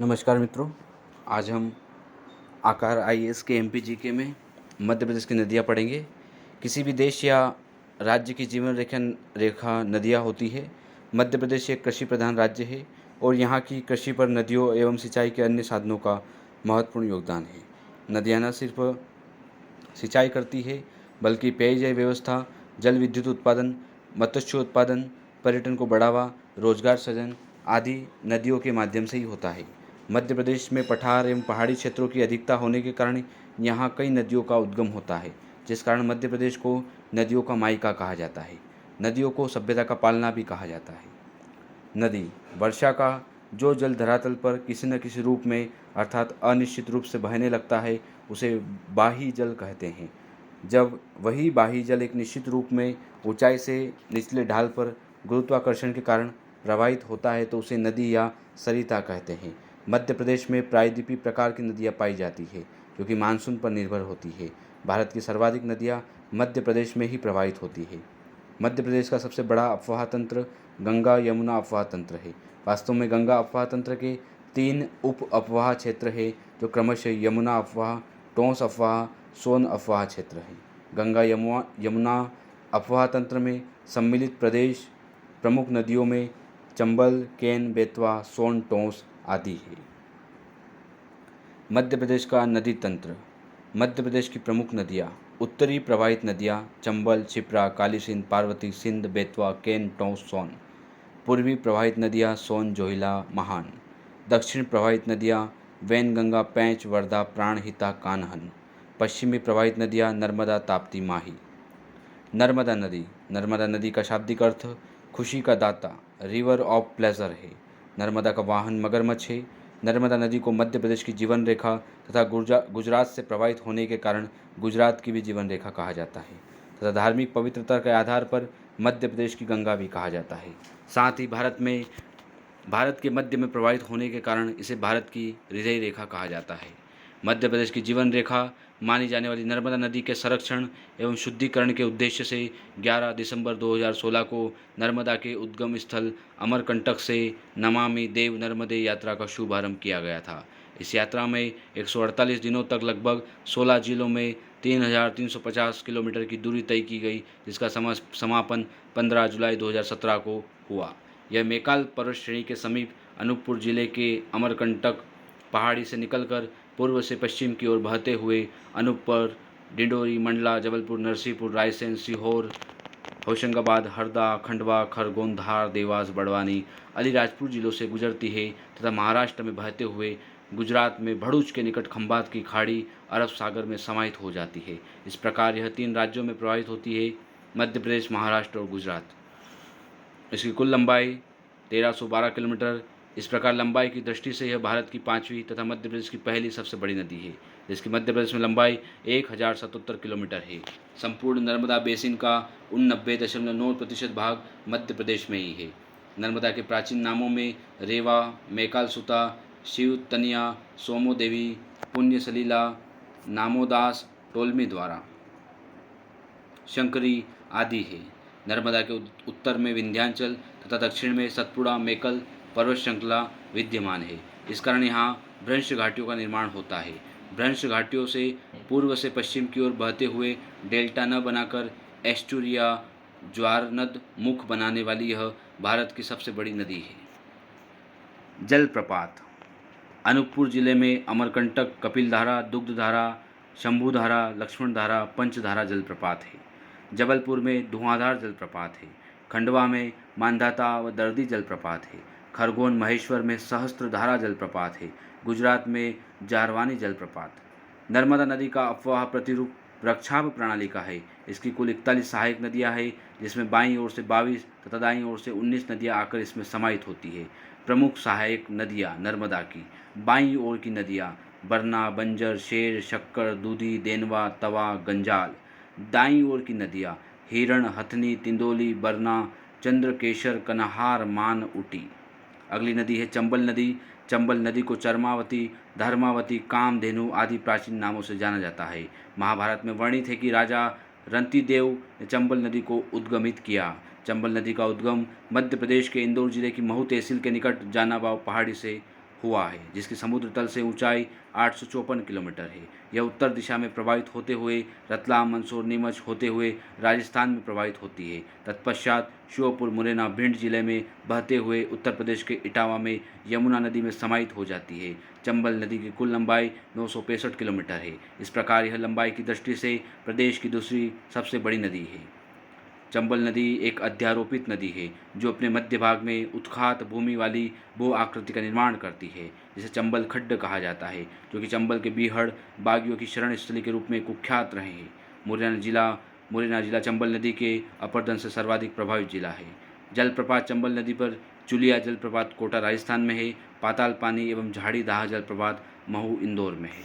नमस्कार मित्रों। आज हम आकार आईएएस के एमपीजीके में मध्य प्रदेश की नदियाँ पढ़ेंगे। किसी भी देश या राज्य की जीवन रेखा नदियाँ होती है। मध्य प्रदेश एक कृषि प्रधान राज्य है और यहाँ की कृषि पर नदियों एवं सिंचाई के अन्य साधनों का महत्वपूर्ण योगदान है। नदियाँ न सिर्फ सिंचाई करती है बल्कि पेयजल व्यवस्था, जल विद्युत उत्पादन, मत्स्य उत्पादन, पर्यटन को बढ़ावा, रोजगार सृजन आदि नदियों के माध्यम से ही होता है। मध्य प्रदेश में पठार एवं पहाड़ी क्षेत्रों की अधिकता होने के कारण यहाँ कई नदियों का उद्गम होता है, जिस कारण मध्य प्रदेश को नदियों का मायका कहा जाता है। नदियों को सभ्यता का पालना भी कहा जाता है। नदी वर्षा का जो जल धरातल पर किसी न किसी रूप में अर्थात अनिश्चित रूप से बहने लगता है, उसे बाही जल कहते हैं। जब वही बाही जल एक निश्चित रूप में ऊंचाई से निचले ढाल पर गुरुत्वाकर्षण के कारण प्रवाहित होता है तो उसे नदी या सरिता कहते हैं। मध्य प्रदेश में प्रायद्वीपीय प्रकार की नदियाँ पाई जाती है, जो कि मानसून पर निर्भर होती है। भारत की सर्वाधिक नदियाँ मध्य प्रदेश में ही प्रवाहित होती है। मध्य प्रदेश का सबसे बड़ा अफवाह तंत्र गंगा यमुना अफवाह तंत्र है। वास्तव में गंगा अफवाह तंत्र के 3 उप अफवाह क्षेत्र है, जो क्रमशः यमुना अफवाह, टोंस अफवाह, सोन अफवाह क्षेत्र है। गंगा यमुना अफवाह तंत्र में सम्मिलित प्रदेश प्रमुख नदियों में चंबल, केन, बेतवा, सोन, टोंस आदि है। मध्य प्रदेश का नदी तंत्र। मध्य प्रदेश की प्रमुख नदियाँ। उत्तरी प्रवाहित नदियाँ चंबल, क्षिप्रा, काली सिंध, पार्वती, सिंध, बेतवा, केन, टोंस, सोन। पूर्वी प्रवाहित नदियाँ सोन, जोहिला, महान। दक्षिण प्रवाहित नदियाँ वैनगंगा, पैंच, वर्धा, प्राणहिता, कान्हन। पश्चिमी प्रवाहित नदियाँ नर्मदा, ताप्ती, माही। नर्मदा नदी। नर्मदा नदी का शाब्दिक अर्थ खुशी का दाता, रिवर ऑफ प्लेजर है। नर्मदा का वाहन मगरमच्छ है। नर्मदा नदी को मध्य प्रदेश की जीवन रेखा तथा गुजरात से प्रवाहित होने के कारण गुजरात की भी जीवन रेखा कहा जाता है तथा धार्मिक पवित्रता के आधार पर मध्य प्रदेश की गंगा भी कहा जाता है। साथ ही भारत के मध्य में प्रवाहित होने के कारण इसे भारत की हृदय रेखा कहा जाता है। मध्य प्रदेश की जीवन रेखा मानी जाने वाली नर्मदा नदी के संरक्षण एवं शुद्धिकरण के उद्देश्य से 11 दिसंबर 2016 को नर्मदा के उद्गम स्थल अमरकंटक से नमामि देव नर्मदे यात्रा का शुभारंभ किया गया था। इस यात्रा में 148 दिनों तक लगभग 16 जिलों में 3,350 किलोमीटर की दूरी तय की गई, जिसका समापन 15 जुलाई 2017 को हुआ। यह मैकाल पर्वत श्रेणी के समीप अनूपपुर जिले के अमरकंटक पहाड़ी से निकलकर पूर्व से पश्चिम की ओर बहते हुए अनूपपुर, डिंडोरी, मंडला, जबलपुर, नरसिंहपुर, रायसेन, सीहोर, होशंगाबाद, हरदा, खंडवा, खरगोन, धार, देवास, बड़वानी, अलीराजपुर जिलों से गुजरती है तथा महाराष्ट्र में बहते हुए गुजरात में भरूच के निकट खंभात की खाड़ी अरब सागर में समाहित हो जाती है। इस प्रकार यह 3 राज्यों में प्रवाहित होती है, मध्य प्रदेश, महाराष्ट्र और गुजरात। इसकी कुल लंबाई 1312 किलोमीटर। इस प्रकार लंबाई की दृष्टि से यह भारत की 5वीं तथा मध्य प्रदेश की पहली सबसे बड़ी नदी है, जिसकी मध्य प्रदेश में लंबाई 1077 किलोमीटर है। संपूर्ण नर्मदा बेसिन का 89.9% भाग मध्य प्रदेश में ही है। नर्मदा के प्राचीन नामों में रेवा, मैकालसुता, शिवतनिया, सोमोदेवी, पुण्य सलीला, नामोदास, टोलमी द्वारा, शंकरी आदि है। नर्मदा के उत्तर में विंध्याचल तथा दक्षिण में सतपुड़ा मेकल पर्वत श्रृंखला विद्यमान है। इस कारण यहाँ भ्रंश घाटियों का निर्माण होता है। भ्रंश घाटियों से पूर्व से पश्चिम की ओर बहते हुए डेल्टा न बनाकर एस्टूरिया ज्वारनद मुख बनाने वाली यह भारत की सबसे बड़ी नदी है। जलप्रपात। अनूपपुर जिले में अमरकंटक, कपिलधारा, दुग्धधारा, शंभुधारा, लक्ष्मणधारा, पंचधारा जलप्रपात है। जबलपुर में धुआंधार जलप्रपात है। खंडवा में मांधाता व दर्दी जलप्रपात है। खरगोन महेश्वर में सहस्त्रधारा जलप्रपात है। गुजरात में जारवानी जलप्रपात। नर्मदा नदी का अफवाह प्रतिरूप वृक्षाभ प्रणाली का है। इसकी कुल 41 सहायक नदियाँ हैं, जिसमें बाईं ओर से 22 तथा दाईं ओर से 19 नदियाँ आकर इसमें समाहित होती है। प्रमुख सहायक नदियाँ नर्मदा की। बाईं ओर की नदियाँ बरना, बंजर, शेर, शक्कर, दूधी, देनवा, तवा, गंजाल। दाईं ओर की नदियाँ हिरण, हथनी, तिंदोली, बरना, चंद्रकेशर, कन्हार, मान, उटी। अगली नदी है चंबल नदी। चंबल नदी को चरमावती, धर्मावती, कामधेनु आदि प्राचीन नामों से जाना जाता है। महाभारत में वर्णित है कि राजा रंतिदेव ने चंबल नदी को उद्गमित किया। चंबल नदी का उद्गम मध्य प्रदेश के इंदौर जिले की महू तहसील के निकट जानाबाव पहाड़ी से हुआ है, जिसकी समुद्र तल से ऊंचाई 854 किलोमीटर है। यह उत्तर दिशा में प्रवाहित होते हुए रतलाम, मंदसौर, नीमच होते हुए राजस्थान में प्रवाहित होती है। तत्पश्चात श्योपुर, मुरैना, भिंड जिले में बहते हुए उत्तर प्रदेश के इटावा में यमुना नदी में समाहित हो जाती है। चंबल नदी की कुल लंबाई 965 किलोमीटर है। इस प्रकार यह लंबाई की दृष्टि से प्रदेश की दूसरी सबसे बड़ी नदी है। चंबल नदी एक अध्यारोपित नदी है जो अपने मध्य भाग में उत्खात भूमि वाली भू आकृति का निर्माण करती है, जिसे चंबल खड्ड कहा जाता है, जो कि चंबल के बीहड़ बागियों की शरण स्थली के रूप में कुख्यात रहे हैं। मुरैना जिला चंबल नदी के अपरदन से सर्वाधिक प्रभावित जिला है। जलप्रपात चंबल नदी पर चुलिया जलप्रपात कोटा राजस्थान में है। पाताल पानी एवं झाड़ी दाह जलप्रपात महू इंदौर में है।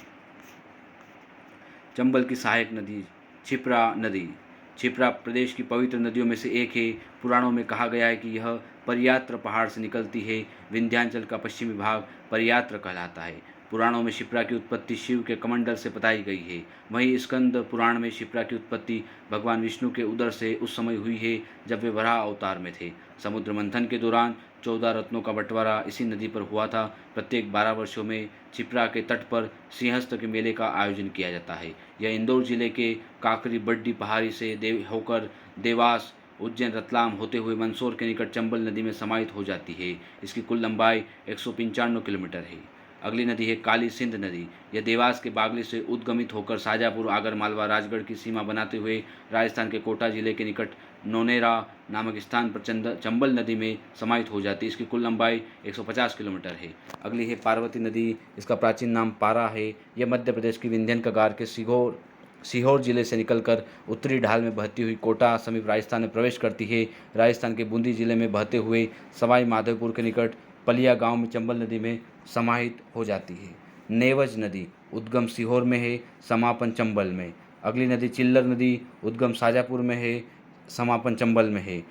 चंबल की सहायक नदी छिप्रा नदी। छिप्रा प्रदेश की पवित्र नदियों में से एक है। पुराणों में कहा गया है कि यह परियात्र पहाड़ से निकलती है। विंध्याचल का पश्चिमी भाग परियात्र कहलाता है। पुराणों में शिप्रा की उत्पत्ति शिव के कमंडल से बताई गई है। वहीं स्कंद पुराण में शिप्रा की उत्पत्ति भगवान विष्णु के उदर से उस समय हुई है जब वे वराह अवतार में थे। समुद्र मंथन के दौरान 14 रत्नों का बंटवारा इसी नदी पर हुआ था। प्रत्येक 12 वर्षों में छिप्रा के तट पर सिंहस्थ के मेले का आयोजन किया जाता है। यह इंदौर जिले के काकरी बड्डी पहाड़ी से होकर देवास, उज्जैन, रतलाम होते हुए मंदसौर के निकट चंबल नदी में समाहित हो जाती है। इसकी कुल लंबाई 195 किलोमीटर है। अगली नदी है काली सिंध नदी। यह देवास के बागली से उद्गमित होकर शाजापुर, आगर मालवा, राजगढ़ की सीमा बनाते हुए राजस्थान के कोटा जिले के निकट नोनेरा नामक स्थान पर चंबल नदी में समाहित हो जाती है। इसकी कुल लंबाई 150 किलोमीटर है। अगली है पार्वती नदी। इसका प्राचीन नाम पारा है। यह मध्य प्रदेश की विंध्यन कगार के सीहोर जिले से निकलकर उत्तरी ढाल में बहती हुई कोटा समीप राजस्थान में प्रवेश करती है। राजस्थान के बूंदी जिले में बहते हुए सवाई माधोपुर के निकट पलिया गांव में चंबल नदी में समाहित हो जाती है। नेवज नदी उद्गम सीहोर में है, समापन चंबल में। अगली नदी चिल्लर नदी उद्गम शाजापुर में है, समापन चंबल में है।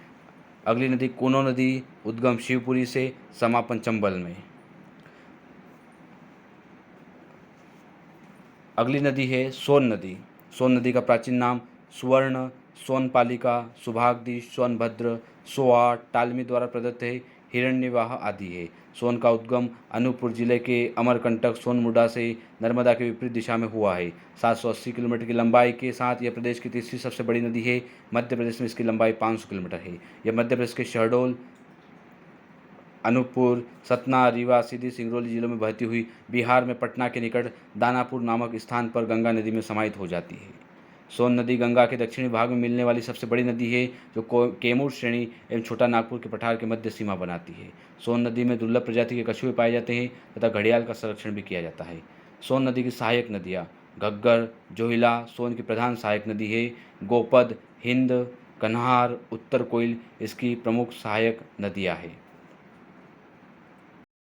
अगली नदी कोनो नदी उद्गम शिवपुरी से, समापन चंबल में। अगली नदी है सोन नदी। सोन नदी का प्राचीन नाम सुवर्ण, सोनपालिका, सुभागदी, सोनभद्र, सोआ, टालमी द्वारा प्रदत्त है, हिरण्यवाह आदि है। सोन का उद्गम अनूपपुर जिले के अमरकंटक सोनमुंडा से नर्मदा के विपरीत दिशा में हुआ है। 780 किलोमीटर की लंबाई के साथ यह प्रदेश की तीसरी सबसे बड़ी नदी है। मध्य प्रदेश में इसकी लंबाई 500 किलोमीटर है। यह मध्य प्रदेश के शहडोल, अनूपपुर, सतना, रीवा, सीधी, सिंगरौली जिलों में बहती हुई बिहार में पटना के निकट दानापुर नामक स्थान पर गंगा नदी में समाहित हो जाती है। सोन नदी गंगा के दक्षिणी भाग में मिलने वाली सबसे बड़ी नदी है, जो कैमूर श्रेणी एवं छोटा नागपुर के पठार के मध्य सीमा बनाती है। सोन नदी में दुर्लभ प्रजाति के कछुए पाए जाते हैं तथा घड़ियाल का संरक्षण भी किया जाता है। सोन नदी की सहायक नदियाँ घग्गर, जोहिला सोन की प्रधान सहायक नदी है। गोपद, हिंद, कन्हार, उत्तर कोइल इसकी प्रमुख सहायक नदियाँ हैं।